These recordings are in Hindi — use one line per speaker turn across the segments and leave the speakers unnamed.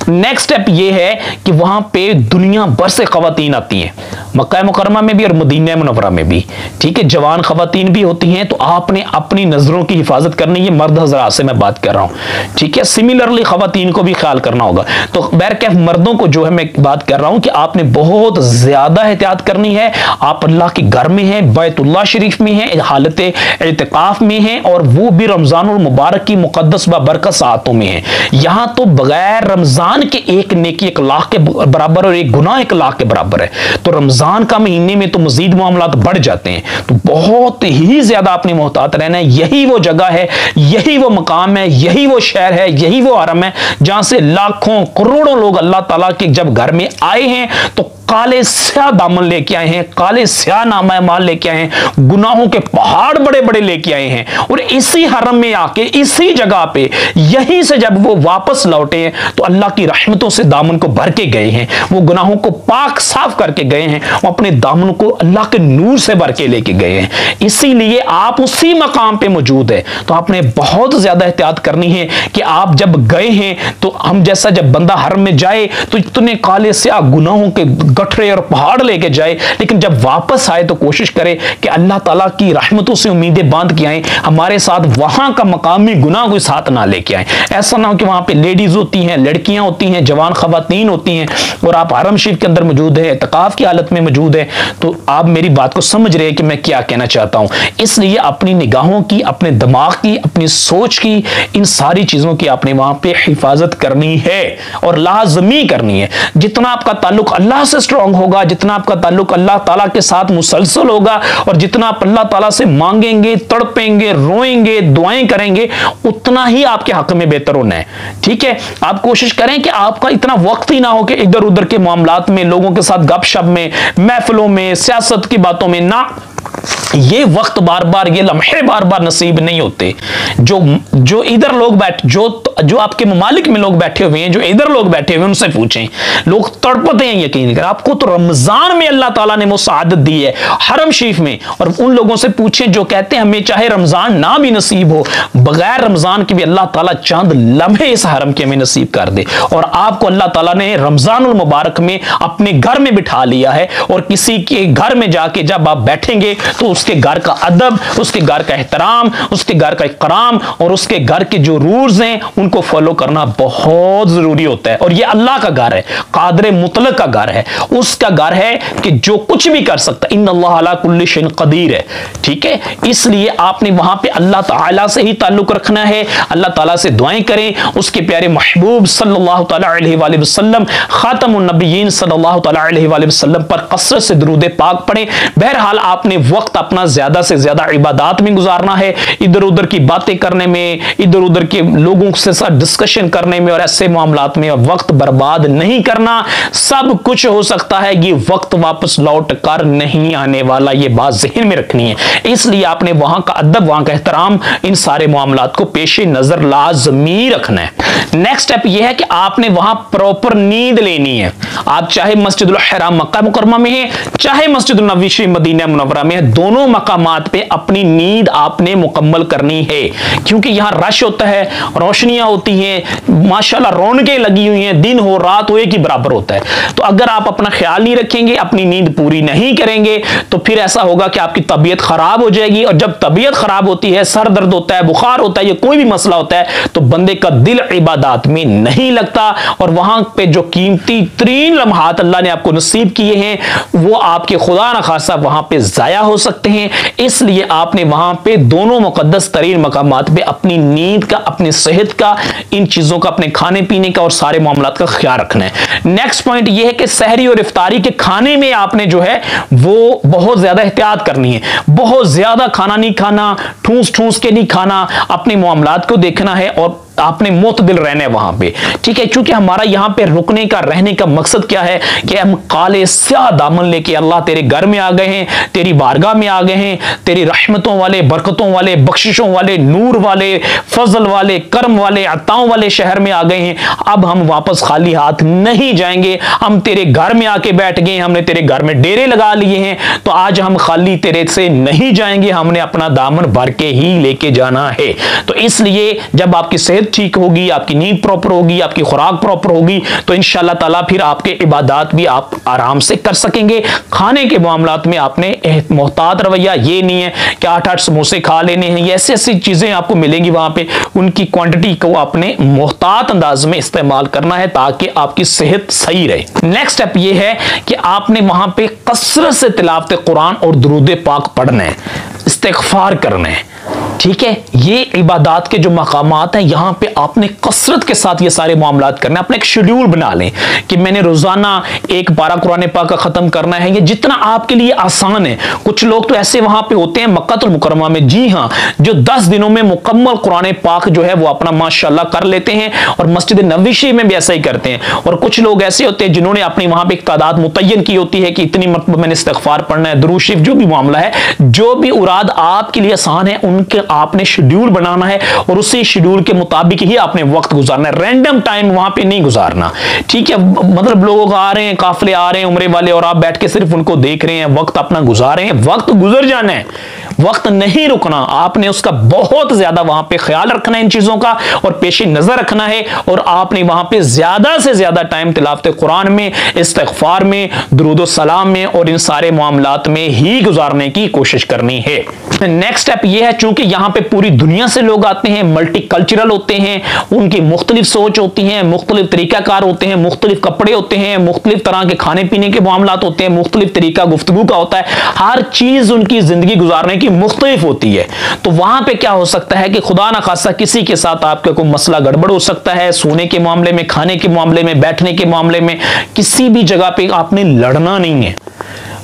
नेक्स्ट स्टेप ये है कि वहां पे दुनिया भर से खवातीन आती हैं, मक्का मुकरमा में भी और मदीना मुनव्वरा में भी, ठीक है। जवान खवातीन भी होती हैं, तो आपने अपनी नजरों की हिफाजत करनी है। मर्द हजरात से मैं बात कर रहा हूं, ठीक है। सिमिलरली खवातीन को भी ख्याल करना होगा। तो बहरकैफ मर्दों को जो है मैं बात कर रहा हूं कि आपने बहुत ज्यादा एहतियात करनी है। आप अल्लाह के घर में हैं, बैतुल्लाह शरीफ में हैं, हालत इत्तिकाफ में हैं, और वो भी रमजानुल मुबारक की मुकद्दस बरकत सातों में है। यहां तो बगैर रमजान के एक नेकी 1 लाख के बराबर और एक गुनाह 1 लाख के बराबर है। तो रमजान का महीने में तो मजीद मामलात बढ़ जाते हैं। तो बहुत ही ज्यादा आपने मोहतात रहना है। यही वो जगह है, यही वो मकाम है, यही वो शहर है, यही वो हरम है जहां से लाखों करोड़ों लोग अल्लाह ताला के जब घर में आए हैं तो काले स्याह दामन लेके आए हैं, काले स्याह नामा माल लेके आए हैं, गुनाहों के पहाड़ बड़े बड़े लेके आए हैं। और इसी हरम में आके इसी जगह पे यहीं से जब वो वापस लौटे हैं तो अल्लाह की रहमतों से दामन को भर के गए हैं, वो गुनाहों को पाक साफ करके गए हैं, वो अपने दामन को अल्लाह के नूर से भर के लेके गए हैं। इसीलिए आप उसी मकाम पे मौजूद है। तो आपने बहुत ज्यादा एहतियात करनी है कि आप जब गए हैं तो हम जैसा जब बंदा हरम में जाए तो इतने काले स्याह गुनाहों के गठरे और पहाड़ लेके जाए, लेकिन जब वापस आए तो कोशिश करे कि अल्लाह ताला की रहमतों से उम्मीदें बांध के आए, हमारे साथ वहां का मकामी गुनाह कोई साथ ना लेके आए। ऐसा ना हो कि वहां पे लेडीज होती हैं, लड़कियां होती हैं, जवान खवातीन होती हैं और आप हरम शरीफ के अंदर मौजूद है, इत्तिकाफ की हालत में मौजूद है। तो आप मेरी बात को समझ रहे हैं कि मैं क्या कहना चाहता हूं। इसलिए अपनी निगाहों की, अपने दिमाग की, अपनी सोच की, इन सारी चीजों की आपने वहां पे हिफाजत करनी है और लाजमी करनी है। जितना आपका ताल्लुक अल्लाह से स्ट्रांग होगा, जितना आपका ताल्लुक अल्लाह ताला के साथ मुसलसल होगा और जितना आप अल्लाह ताला से मांगेंगे, तड़पेंगे, रोएंगे, दुआएं करेंगे, उतना ही आपके हक में बेहतर होना है, ठीक है। आप कोशिश करें कि आपका इतना वक्त ही ना हो कि इधर उधर के मामलात में, लोगों के साथ गपशप में, महफिलों में, सियासत की बातों में ना। ये वक्त बार बार, ये लम्हे बार बार नसीब नहीं होते। जो इधर लोग जो आपके ममालिक में लोग बैठे हुए हैं, जो इधर लोग बैठे हुए हैं, उनसे पूछें। लोग तड़पते हैं यकीन कर। आपको तो रमजान में अल्लाह ताला ने वो सआदत दी है हरम शरीफ में, और उन लोगों से पूछें जो कहते हैं हमें चाहे रमजान ना भी नसीब हो, बगैर रमजान के भी अल्लाह ताला चंद लम्हे इस हरम के हमें नसीब कर दे। और आपको अल्लाह ताला ने रमजानुल मुबारक में अपने घर में बिठा लिया है, और किसी के घर में जाके जब आप बैठेंगे तो उसके घर का अदब, उसके घर का एहतराम, उसके घर का इकराम और उसके घर के जो रूल्स हैं उनको फॉलो करना बहुत जरूरी होता है। और ये अल्लाह का घर है, कादिर मुतलक का घर है, उसका घर है कि जो कुछ भी कर सकता है। इन्नल्लाह अला कुल्लि शैइन कदीर है, ठीक है। इसलिए आपने वहां पे अल्लाह ताला से ही ताल्लुक रखना है, अल्लाह ताला से दुआएं करें, उसके प्यारे महबूब सल्लल्लाहु तआला अलैहि वसल्लम, खातमुन नबिय्यीन सल्लल्लाहु तआला अलैहि वसल्लम पर कसरत से दुरूद पाक पढ़ें। बहरहाल आपने वक्त अपना ज्यादा से ज्यादा इबादत में गुजारना है, इधर उधर की बातें करने में, इधर उधर के लोगों से साथ डिस्कशन करने में और ऐसे मामलात में वक्त बर्बाद नहीं करना। सब कुछ हो सकता है, ये वक्त वापस लौट कर नहीं आने वाला, ये बात ज़हन में रखनी है। इसलिए आपने वहां का अदब, वहां का एहतराम, इन सारे मामलात को पेश नजर लाजमी रखना है। नेक्स्ट स्टेप यह है कि आपने वहां प्रॉपर नींद लेनी है। आप चाहे मस्जिदुल हराम मक्का मुकरमा में है, चाहे मस्जिदुल नबवी शरीफ मदीना मुनव्वरा में है, दोनों मकामात पे अपनी नींद आपने मुकम्मल करनी है। क्योंकि यहां रश होता है, रोशनियां होती हैं, माशाल्लाह रौनकें लगी हुई हैं, दिन हो रात हो एक ही बराबर होता है। तो अगर आप अपना ख्याल नहीं रखेंगे, अपनी नींद पूरी नहीं करेंगे, तो फिर ऐसा होगा कि आपकी तबीयत खराब हो जाएगी। और जब तबीयत खराब होती है, सर दर्द होता है, बुखार होता है, या कोई भी मसला होता है, तो बंदे का दिल इबादत में नहीं लगता। और वहां पे जो कीमती तरीन लम्हात अल्लाह ने आपको नसीब किए हैं, वो आपके खुदा न खासा वहां पे जाया हो सकते हैं। इसलिए आपने वहां पे दोनों मुकद्दस तरीन मकामात पे अपनी नींद का, अपनी सेहत का, इन चीजों का, अपने खाने पीने का और सारे मामलात का ख्याल रखना है। नेक्स्ट पॉइंट यह है कि सहरी और इफ्तारी के खाने में आपने जो है वो बहुत ज्यादा एहतियात करनी है। बहुत ज्यादा खाना नहीं खाना, ठूस ठूस के नहीं खाना, अपने मामलात को देखना है और आपने मुतदिल रहना है वहां पे, ठीक है। क्योंकि हमारा यहां पे रुकने का, रहने का मकसद क्या है कि हम काले स्याह दामन लेके अल्लाह तेरे घर में आ गए हैं, तेरी बारगाह में आ गए हैं, तेरी रहमतों वाले, बरकतों वाले, बख्शिशों वाले, नूर वाले, फजल वाले, करम वाले, अताओं वाले शहर में आ गए हैं। अब हम वापस खाली हाथ नहीं जाएंगे। हम तेरे घर में आके बैठ गए, हमने तेरे घर में डेरे लगा लिए हैं, तो आज हम खाली तेरे से नहीं जाएंगे, हमने अपना दामन भर के ही लेके जाना है। तो इसलिए जब आपकी सेहत सेहत ठीक होगी, आपकी नींद प्रॉपर होगी, आपकी खुराक प्रॉपर होगी, तो इंशाअल्लाह ताला फिर आपके इबादत भी आप आराम से कर सकेंगे। खाने के मामलात में आपने मोहतात रवैया, ये नहीं है कि 8-8 समोसे खा लेने हैं, ये ऐसी ऐसी चीजें आपको मिलेंगी वहां पे, उनकी क्वांटिटी को आपने मोहतात अंदाज में इस्तेमाल करना है ताकि आपकी सेहत सही रहे। नेक्स्ट स्टेप ये है कि आपने वहां पे कसरत से तिलावत कुरान और दुरूद पाक पढ़ना है, इस्तिग़फ़ार करना है। ठीक है, ये इबादत के जो मकामात हैं यहां पे आपने कसरत के साथ ये सारे मामलात करने। अपना एक शेड्यूल बना लें कि मैंने रोजाना एक पारा कुरान पाक का खत्म करना है, ये जितना आपके लिए आसान है। कुछ लोग तो ऐसे वहां पे होते हैं मक्कातुल मुकर्रमा में, जी हां, जो 10 दिनों में मुकम्मल कुरान पाक जो है वो अपना माशाल्लाह कर लेते हैं, और मस्जिद नबवी में भी ऐसा ही करते हैं। और कुछ लोग ऐसे होते हैं जिन्होंने अपनी वहां पे एक तादाद मुतय्यन की होती है कि इतनी मरतबा मैंने इस्तिग़फ़ार पढ़ना है, दुरूद शरीफ, जो भी मामला है, जो भी उराद आपके लिए आसान है उनके आपने शेड्यूल बनाना है, और उसी शेड्यूल के मुताबिक ही आपने वक्त गुजारना है। रैंडम टाइम वहां पे नहीं गुजारना। ठीक है, मतलब लोग आ रहे हैं, काफिले आ रहे हैं उम्रे वाले, और आप बैठ के सिर्फ उनको देख रहे हैं, वक्त अपना गुजार रहे हैं। वक्त गुजर जाना है, वक्त नहीं रुकना। आपने उसका बहुत ज्यादा वहां पे ख्याल रखना है, इन चीजों का, और पेशे नजर रखना है, और आपने वहां पे ज्यादा से ज्यादा टाइम तिलावत कुरान में, इस्तिग़फ़ार में, दुरूद व सलाम में और इन सारे मामलात में ही गुजारने की कोशिश करनी है। नेक्स्ट स्टेप यह है, चूंकि यहां पे पूरी दुनिया से लोग आते हैं, मल्टी कल्चरल होते हैं, उनकी मुख्तलिफ सोच होती है, मुख्तलिफ तरीकाकार होते हैं, मुख्तलिफ कपड़े होते हैं, मुख्तलिफ तरह के खाने पीने के मामलात होते हैं, मुख्तलिफ तरीका गुफ्तगू का होता है, हर चीज उनकी जिंदगी गुजारने की मुख्तलिफ होती है। तो वहां पे क्या हो सकता है कि खुदा ना खासा किसी के साथ आपका कोई मसला गड़बड़ हो सकता है, सोने के मामले में, खाने के मामले में, बैठने के मामले में। किसी भी जगह पे आपने लड़ना नहीं है,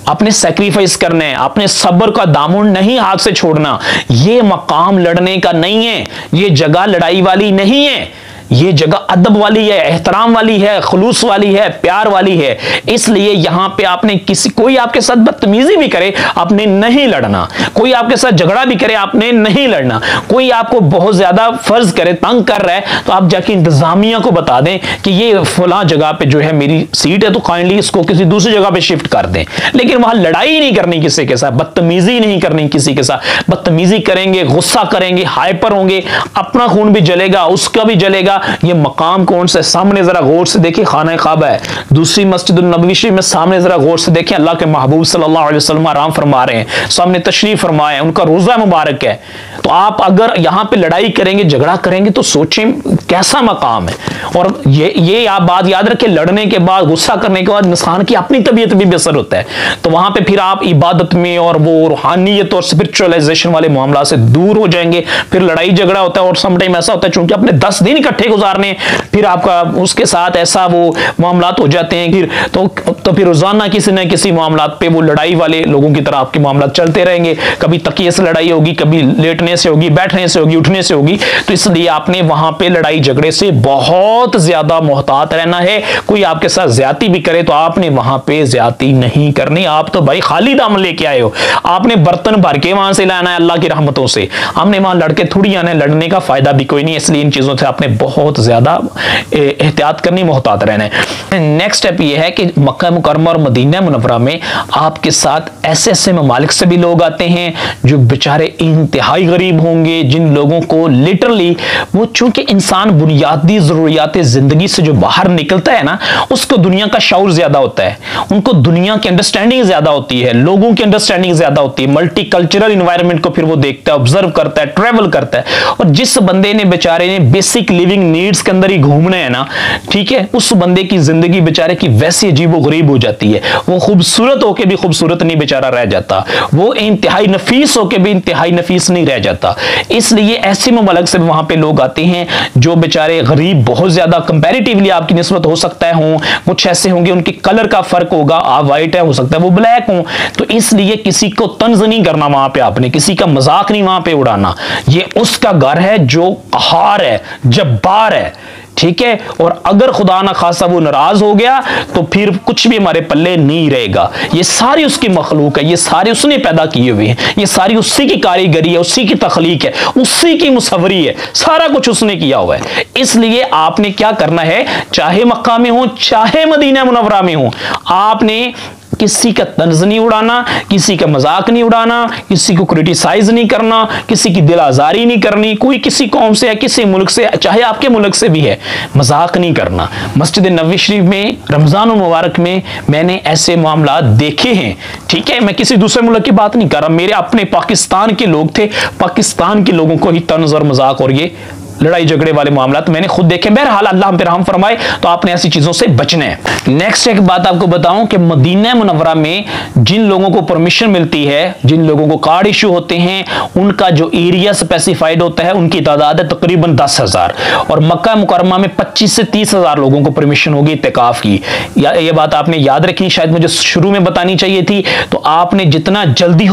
आपने सैक्रिफाइस करना है, आपने सब्र का दामन नहीं हाथ से छोड़ना। ये मकाम लड़ने का नहीं है, ये जगह लड़ाई वाली नहीं है, ये जगह अदब वाली है, एहतराम वाली है, खुलूस वाली है, प्यार वाली है। इसलिए यहां पे आपने कोई आपके साथ बदतमीजी भी करे, आपने नहीं लड़ना। कोई आपके साथ झगड़ा भी करे, आपने नहीं लड़ना। कोई आपको बहुत ज्यादा फर्ज करे, तंग कर रहा है, तो आप जाके इंतजामिया को बता दें कि ये फलां जगह पे जो है मेरी सीट है, तो काइंडली इसको किसी दूसरी जगह पे शिफ्ट कर दें। लेकिन वहां लड़ाई नहीं करनी किसी के साथ, बदतमीजी नहीं करनी किसी के साथ। बदतमीजी करेंगे, गुस्सा करेंगे, हाइपर होंगे, अपना खून भी जलेगा, उसका भी जलेगा। ये मकाम कौन सा है? सामने जरा गौर से देखिए, खाना काबा है, दूसरी मस्जिद नबवी में। सामने जरा गौर से देखिए, अल्लाह के महबूब सल्लल्लाहु अलैहि वसल्लम आराम फरमा रहे हैं, सामने तशरीफ फरमाए, उनका रोजा मुबारक है। तो आप अगर यहां पे लड़ाई करेंगे, झगड़ा करेंगे, तो सोचें कैसा मकाम है। और ये आप बात याद रखें, लड़ने के बाद, गुस्सा करने के बाद इंसान की अपनी तबीयत भी बेअसर होता है। तो वहां पे फिर आप इबादत में और वो रूहानियत और स्पिरिचुअलाइजेशन वाले मामला से दूर हो जाएंगे। फिर लड़ाई झगड़ा होता है, और समटाइम ऐसा होता है चूंकि आपने 10 दिन इकट्ठे गुजारने, फिर आपका उसके साथ ऐसा वो मामलात हो जाते हैं, फिर तो फिर रोजाना किसी न किसी मामलात पे वो लड़ाई वाले लोगों की तरह आपके मामलात चलते रहेंगे। कभी तकिए से लड़ाई होगी, कभी लेटने से होगी, बैठने से होगी, उठने से होगी। तो इसलिए आपने वहां पे लड़ाई झगड़े से बहुत ज्यादा मोहतात रहना है। कोई आपके साथ ज्यादती भी करे तो आपने वहां पे ज्यादती नहीं करनी। आप तो भाई खाली दाम लेके आए हो, आपने बर्तन भर के वहां से लाना है अल्लाह की रहमतों से। हमने वहां लड़के थोड़ी आना है, लड़ने का फायदा भी कोई नहीं। इसलिए इन चीजों से आपने बहुत ज्यादा एहतियात करनी, मोहतात रहना है। नेक्स्ट स्टेप ये है कि मक्का मुकर्रमा और मदीना मुनव्वरा में आपके साथ ऐसे ऐसे ममालिक से भी लोग आते हैं जो बेचारे इंतहाई गरीब होंगे, जिन लोगों को लिटरली वो, चूंकि इंसान बुनियादी जरूरियात जिंदगी से जो बाहर निकलता है ना, उसको दुनिया का शऊर ज्यादा होता है, उनको दुनिया की अंडरस्टैंडिंग ज्यादा होती है, लोगों की अंडरस्टैंडिंग ज्यादा होती है, मल्टी कल्चरल इन्वायरमेंट को फिर वो देखता है, ऑब्जर्व करता है, ट्रेवल करता है। और जिस बंदे ने बेचारे ने बेसिक लिविंग नीड्स के अंदर ही घूमना है ना, ठीक है, उस बंदे की जिंदगी बेचारे की वैसी अजीबो गरीब हो जाती है। वो खूबसूरत होके भी खूबसूरत नहीं बेचारा रह जाता, वो इंतहाई नफीस होके भी इंतहाई नफीस नहीं रह जाता। इसलिए ऐसे ममलक से वहां पे लोग आते हैं जो बेचारे गरीब बहुत ज्यादा कंपैरेटिवली आपकी निस्बत हो सकता है हों, कुछ ऐसे होंगे उनके कलर का फर्क होगा, आप वाइट है, हो सकता है वो ब्लैक हो। तो इसलिए किसी को तंज नहीं करना वहां पे, आपने किसी का मजाक नहीं वहां पे उड़ाना। ये उसका घर है जो कहार है, जब्बार है, ठीक है। और अगर खुदा ना खासा वो नाराज हो गया तो फिर कुछ भी हमारे पल्ले नहीं रहेगा। ये सारी उसकी मखलूक है, ये सारी उसने पैदा किए हुए हैं, ये सारी उसी की कारीगरी है, उसी की तख्लीक है, उसी की मुसव्वरी है, सारा कुछ उसने किया हुआ है। इसलिए आपने क्या करना है, चाहे मक्का में हो चाहे मदीना मुनव्वरा में हो, आपने किसी का तंज नहीं उड़ाना, किसी का मजाक नहीं उड़ाना, किसी को क्रिटिसाइज नहीं करना, किसी की दिल आजारी नहीं करनी। कोई किसी कौम से या किसी मुल्क से, चाहे आपके मुल्क से भी है, मजाक नहीं करना। मस्जिद नबवी शरीफ में रमजान मुबारक में मैंने ऐसे मामला देखे हैं। ठीक है, मैं किसी दूसरे मुल्क की बात नहीं कर रहा, मेरे अपने पाकिस्तान के लोग थे, पाकिस्तान के लोगों को ही तंज और मजाक और ये लड़ाई झगड़े वाले मामला तो मैंने खुद देखे। बहरहाल अल्लाह हम पे रहम फरमाए, तो आपने ऐसी चीजों से बचना है। नेक्स्ट एक बात आपको बताऊं कि मदीना मुनव्वरा में जिन लोगों को परमिशन मिलती है, जिन लोगों को कार्ड इशू होते हैं, उनका जो एरिया स्पेसिफाइड होता है, उनकी तादाद है तकरीबन 10,000 और मक्का मुकरमा में 25 से 30,000 लोगों को परमिशन होगी इत्तिकाफ की। ये बात आपने याद रखी, शायद मुझे शुरू में बतानी चाहिए थी। तो आपने जितना जल्दी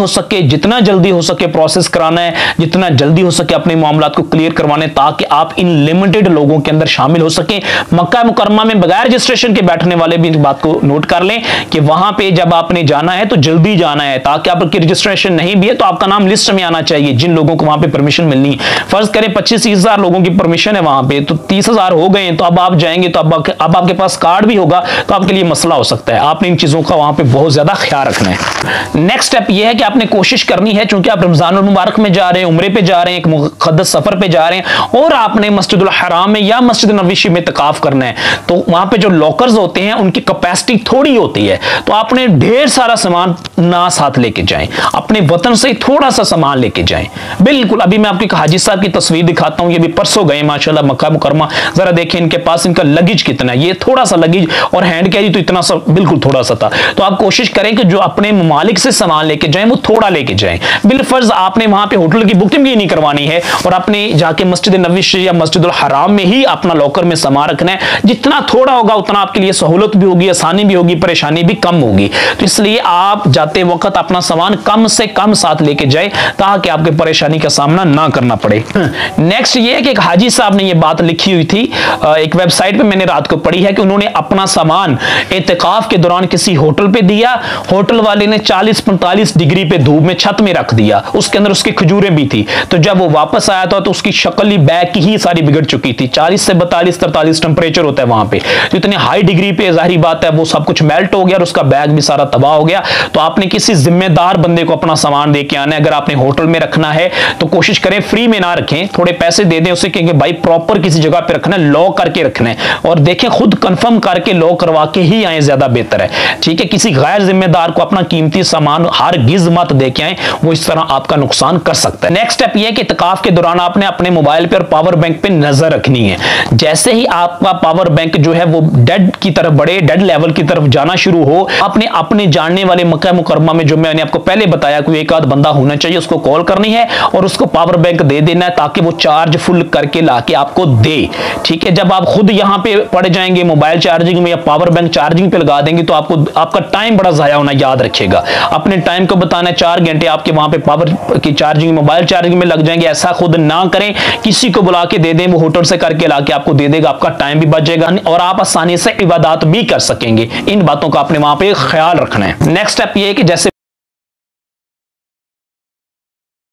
हो सके प्रोसेस कराना है, जितना जल्दी हो सके अपने मामलात को क्लियर करवाने, ताकि कि आप इन लिमिटेड लोगों के अंदर शामिल हो सके। मक्का मुकरमा में बगैर रजिस्ट्रेशन के बैठने वाले भी इस बात को नोट कर लें कि वहां पे जब आपने जाना है तो जल्दी जाना है, ताकि आपकी रजिस्ट्रेशन नहीं भी है तो आपका नाम लिस्ट में आना चाहिए जिन लोगों को वहां पे परमिशन मिलनी है। फर्ज करें 25,000 लोगों की परमिशन है वहां पे, तो 30,000 हो गए, तो अब आप जाएंगे तो अब आपके पास कार्ड भी होगा तो आपके लिए मसला हो सकता है। आपने इन चीजों का वहां पे बहुत ज्यादा ख्याल रखना है। नेक्स्ट स्टेप यह है कि आपने कोशिश करनी है, चूंकि आप रमजान मुबारक में जा रहे हैं, उम्रे पे जा रहे हैं, एक मुक़द्दस सफर पे जा रहे हैं और आपने मस्जिदुल हराम में या मस्जिद नबवी शरीफ में इत्तिकाफ करना है, तो वहां पे जो लॉकर्स होते हैं उनकी कैपेसिटी थोड़ी होती है, तो आपने ढेर सारा सामान ना साथ लेके जाएं, अपने वतन से थोड़ा सा सामान लेके जाएं। बिल्कुल, अभी मैं आपको हाजी साहब की तस्वीर दिखाता हूं, ये भी परसों गए माशाल्लाह मक्का मुकरमा, जरा देखें इनके पास इनका लगेज कितना है, ये थोड़ा सा लगेज और हैंड कैरी तो इतना सा बिल्कुल थोड़ा सा था। तो आप कोशिश करें कि जो अपने ममालिक से सामान लेके जाएं वो थोड़ा लेके जाएं। बिलफर्ज आपने वहां पे होटल की बुकिंग भी नहीं करवानी है और अपने जाके मस्जिद नबवी शरीफ या मस्जिदुल हराम में ही अपना लॉकर में सामान रखना है। जितना थोड़ा होगा उतना आपके लिए सहूलत भी होगी, आसानी भी होगी, परेशानी भी कम होगी। तो इसलिए आप जाते वक्त अपना सामान कम से कम साथ लेके जाए ताकि आपके परेशानी का सामना ना करना पड़े। नेक्स्ट ये है कि एक हाजी साहब ने ये बात लिखी हुई थी, एक वेबसाइट पे मैंने रात को पढ़ी है कि उन्होंने अपना सामान इत्तिकाफ के दौरान किसी होटल पे दिया, होटल वाले ने 40-45 डिग्री पे धूप में छत में रख दिया, उसके अंदर उसकी खजूरें भी थी। तो जब वो वापस आया था तो उसकी शक्ल ही बैग की ही सारी बिगड़ चुकी थी। 40 से 42-43 टेंपरेचर होता है वहां पे, तो इतनी हाई डिग्री पे जाहिर बात है वो सब कुछ मेल्ट हो गया और उसका बैग भी सारा तबाह हो गया। तो आपने किसी जिम्मेदार बंदे को अपना सामान दे के आना है। अगर आपने होटल में रखना है तो कोशिश करें फ्री में ना रखें, थोड़े पैसे दे दें उसे, क्योंकि भाई प्रॉपर किसी जगह पे रखना है, लॉक करके रखना है और देखें खुद कंफर्म करके लॉक करवा के ही आए, ज्यादा बेहतर है। ठीक है, किसी गैर जिम्मेदार को अपना कीमती सामान हर गिज मत दे के आए, वो इस तरह आपका नुकसान कर सकता है। नेक्स्ट स्टेप ये है कि इत्तिकाफ के दौरान आपने अपने मोबाइल पे और पावर बैंक पे नजर रखनी है। जैसे ही आपका पावर बैंक जो है वो डेड की तरफ बढ़े, डेड लेवल की तरफ जाना शुरू हो, आपने अपने जानने वाले मक्का मुकरमा में जो मैंने आपको पहले बताया कोई एक आध बंदा होना चाहिए, उसको कॉल करनी है और उसको पावर बैंक दे देना है ताकि वो चार्ज फुल करके लाके आपको दे। ठीक है, जब आप खुद यहां पे पड़ जाएंगे मोबाइल चार्जिंग में या पावर बैंक चार्जिंग पे लगा देंगे तो आपका टाइम बड़ा जाया होना, याद रखिएगा। अपने टाइम को बताना है, 4 घंटे आपके वहां पे पावर की चार्जिंग मोबाइल चार्जिंग में लग जाएंगे। ऐसा खुद ना करें, किसी को बुला के दे दें, वो होटल से करके लाके आपको दे देगा, आपका टाइम भी बचेगा और आप आसानी से इबादत भी कर सकेंगे। इन बातों का आपने वहां पे ख्याल रखना है। नेक्स्ट स्टेप ये है कि जैसे